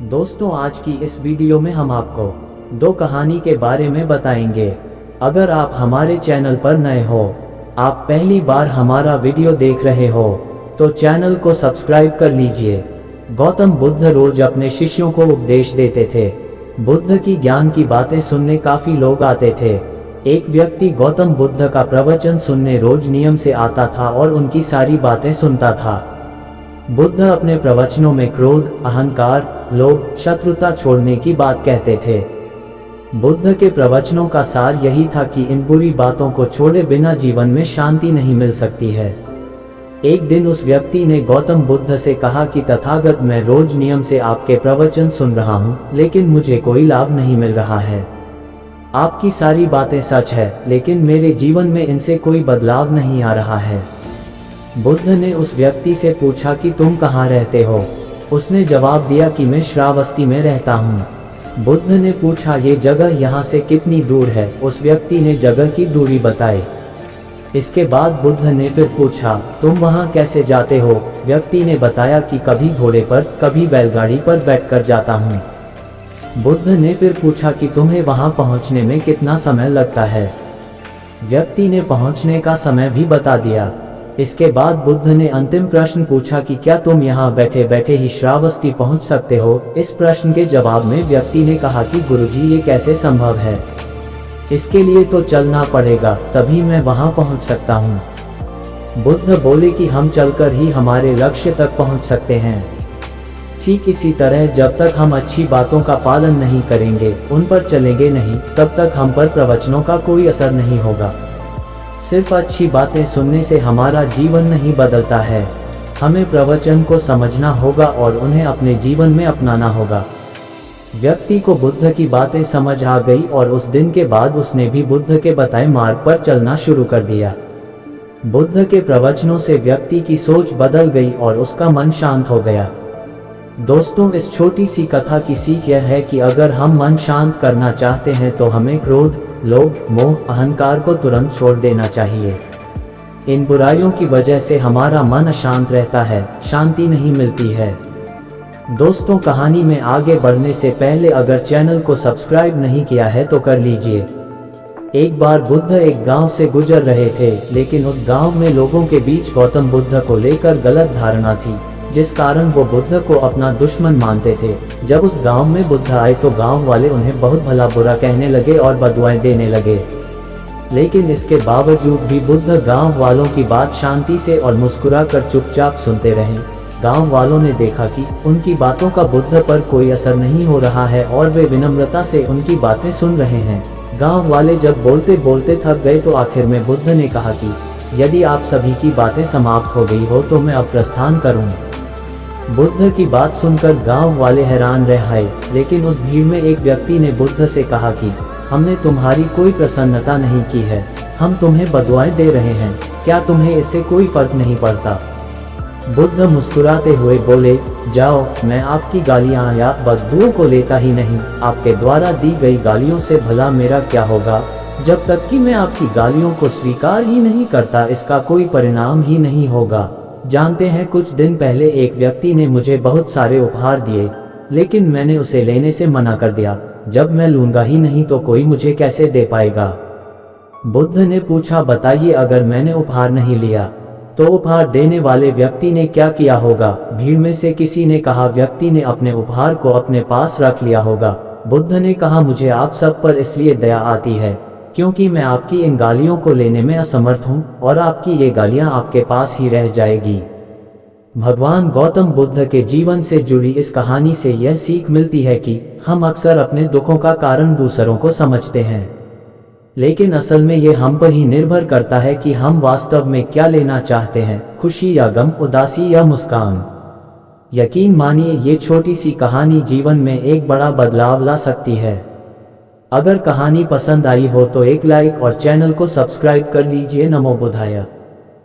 दोस्तों, आज की इस वीडियो में हम आपको दो कहानी के बारे में बताएंगे। अगर आप हमारे चैनल पर नए हो, आप पहली बार हमारा वीडियो देख रहे हो, तो चैनल को सब्सक्राइब कर लीजिए। गौतम बुद्ध रोज अपने शिष्यों को उपदेश देते थे। बुद्ध की ज्ञान की बातें सुनने काफी लोग आते थे। एक व्यक्ति गौतम बुद्ध का प्रवचन सुनने रोज नियम से आता था और उनकी सारी बातें सुनता था। बुद्ध अपने प्रवचनों में क्रोध, अहंकार, लोभ, शत्रुता छोड़ने की बात कहते थे। बुद्ध के प्रवचनों का सार यही था कि इन बुरी बातों को छोड़े बिना जीवन में शांति नहीं मिल सकती है। एक दिन उस व्यक्ति ने गौतम बुद्ध से कहा कि तथागत, मैं रोज नियम से आपके प्रवचन सुन रहा हूँ, लेकिन मुझे कोई लाभ नहीं मिल रहा है। आपकी सारी बातें सच है, लेकिन मेरे जीवन में इनसे कोई बदलाव नहीं आ रहा है। बुद्ध ने उस व्यक्ति से पूछा कि तुम कहाँ रहते हो? उसने जवाब दिया कि मैं श्रावस्ती में रहता हूँ। बुद्ध ने पूछा, ये जगह यहाँ से कितनी दूर है? उस व्यक्ति ने जगह की दूरी बताई। इसके बाद बुद्ध ने फिर पूछा, तुम वहाँ कैसे जाते हो? व्यक्ति ने बताया कि कभी घोड़े पर, कभी बैलगाड़ी पर बैठकर जाता हूँ। बुद्ध ने फिर पूछा कि तुम्हें वहाँ पहुँचने में कितना समय लगता है? व्यक्ति ने पहुँचने का समय भी बता दिया। इसके बाद बुद्ध ने अंतिम प्रश्न पूछा कि क्या तुम यहाँ बैठे बैठे ही श्रावस्ती पहुँच सकते हो? इस प्रश्न के जवाब में व्यक्ति ने कहा कि गुरुजी, ये कैसे संभव है? इसके लिए तो चलना पड़ेगा, तभी मैं वहाँ पहुँच सकता हूँ। बुद्ध बोले कि हम चलकर ही हमारे लक्ष्य तक पहुँच सकते हैं। ठीक इसी तरह जब तक हम अच्छी बातों का पालन नहीं करेंगे, उन पर चलेंगे नहीं, तब तक हम पर प्रवचनों का कोई असर नहीं होगा। सिर्फ अच्छी बातें सुनने से हमारा जीवन नहीं बदलता है। हमें प्रवचन को समझना होगा और उन्हें अपने जीवन में अपनाना होगा। व्यक्ति को बुद्ध की बातें समझ आ गई और उस दिन के बाद उसने भी बुद्ध के बताए मार्ग पर चलना शुरू कर दिया। बुद्ध के प्रवचनों से व्यक्ति की सोच बदल गई और उसका मन शांत हो गया। दोस्तों, इस छोटी सी कथा की सीख यह है कि अगर हम मन शांत करना चाहते हैं तो हमें क्रोध, लोभ, मोह, अहंकार को तुरंत छोड़ देना चाहिए। इन बुराइयों की वजह से हमारा मन अशांत रहता है, शांति नहीं मिलती है। दोस्तों, कहानी में आगे बढ़ने से पहले अगर चैनल को सब्सक्राइब नहीं किया है तो कर लीजिए। एक बार बुद्ध एक गांव से गुजर रहे थे, लेकिन उस गांव में लोगों के बीच गौतम बुद्ध को लेकर गलत धारणा थी, जिस कारण वो बुद्ध को अपना दुश्मन मानते थे। जब उस गांव में बुद्ध आए तो गांव वाले उन्हें बहुत भला बुरा कहने लगे और बदुआएं देने लगे। लेकिन इसके बावजूद भी बुद्ध गांव वालों की बात शांति से और मुस्कुराकर चुपचाप सुनते रहे। गांव वालों ने देखा कि उनकी बातों का बुद्ध पर कोई असर नहीं हो रहा है और वे विनम्रता से उनकी बातें सुन रहे हैं। गाँव वाले जब बोलते बोलते थक गए तो आखिर में बुद्ध ने कहा कि यदि आप सभी की बातें समाप्त हो गई हो तो मैं अब प्रस्थान करूँ। बुद्ध की बात सुनकर गांव वाले हैरान रह गए, लेकिन उस भीड़ में एक व्यक्ति ने बुद्ध से कहा कि हमने तुम्हारी कोई प्रसन्नता नहीं की है, हम तुम्हें बदुआएं दे रहे हैं, क्या तुम्हें इससे कोई फर्क नहीं पड़ता? बुद्ध मुस्कुराते हुए बोले, जाओ, मैं आपकी गालियां या बददुओं को लेता ही नहीं। आपके द्वारा दी गई गालियों से भला मेरा क्या होगा? जब तक कि मैं आपकी गालियों को स्वीकार ही नहीं करता, इसका कोई परिणाम ही नहीं होगा। जानते हैं, कुछ दिन पहले एक व्यक्ति ने मुझे बहुत सारे उपहार दिए, लेकिन मैंने उसे लेने से मना कर दिया। जब मैं लूंगा ही नहीं तो कोई मुझे कैसे दे पाएगा? बुद्ध ने पूछा, बताइए, अगर मैंने उपहार नहीं लिया तो उपहार देने वाले व्यक्ति ने क्या किया होगा? भीड़ में से किसी ने कहा, व्यक्ति ने अपने उपहार को अपने पास रख लिया होगा। बुद्ध ने कहा, मुझे आप सब पर इसलिए दया आती है क्योंकि मैं आपकी इन गालियों को लेने में असमर्थ हूँ और आपकी ये गालियाँ आपके पास ही रह जाएगी। भगवान गौतम बुद्ध के जीवन से जुड़ी इस कहानी से यह सीख मिलती है कि हम अक्सर अपने दुखों का कारण दूसरों को समझते हैं, लेकिन असल में ये हम पर ही निर्भर करता है कि हम वास्तव में क्या लेना चाहते हैं, खुशी या गम, उदासी या मुस्कान। यकीन मानिए, ये छोटी सी कहानी जीवन में एक बड़ा बदलाव ला सकती है। अगर कहानी पसंद आई हो तो एक लाइक और चैनल को सब्सक्राइब कर लीजिए। नमो बुद्धाय।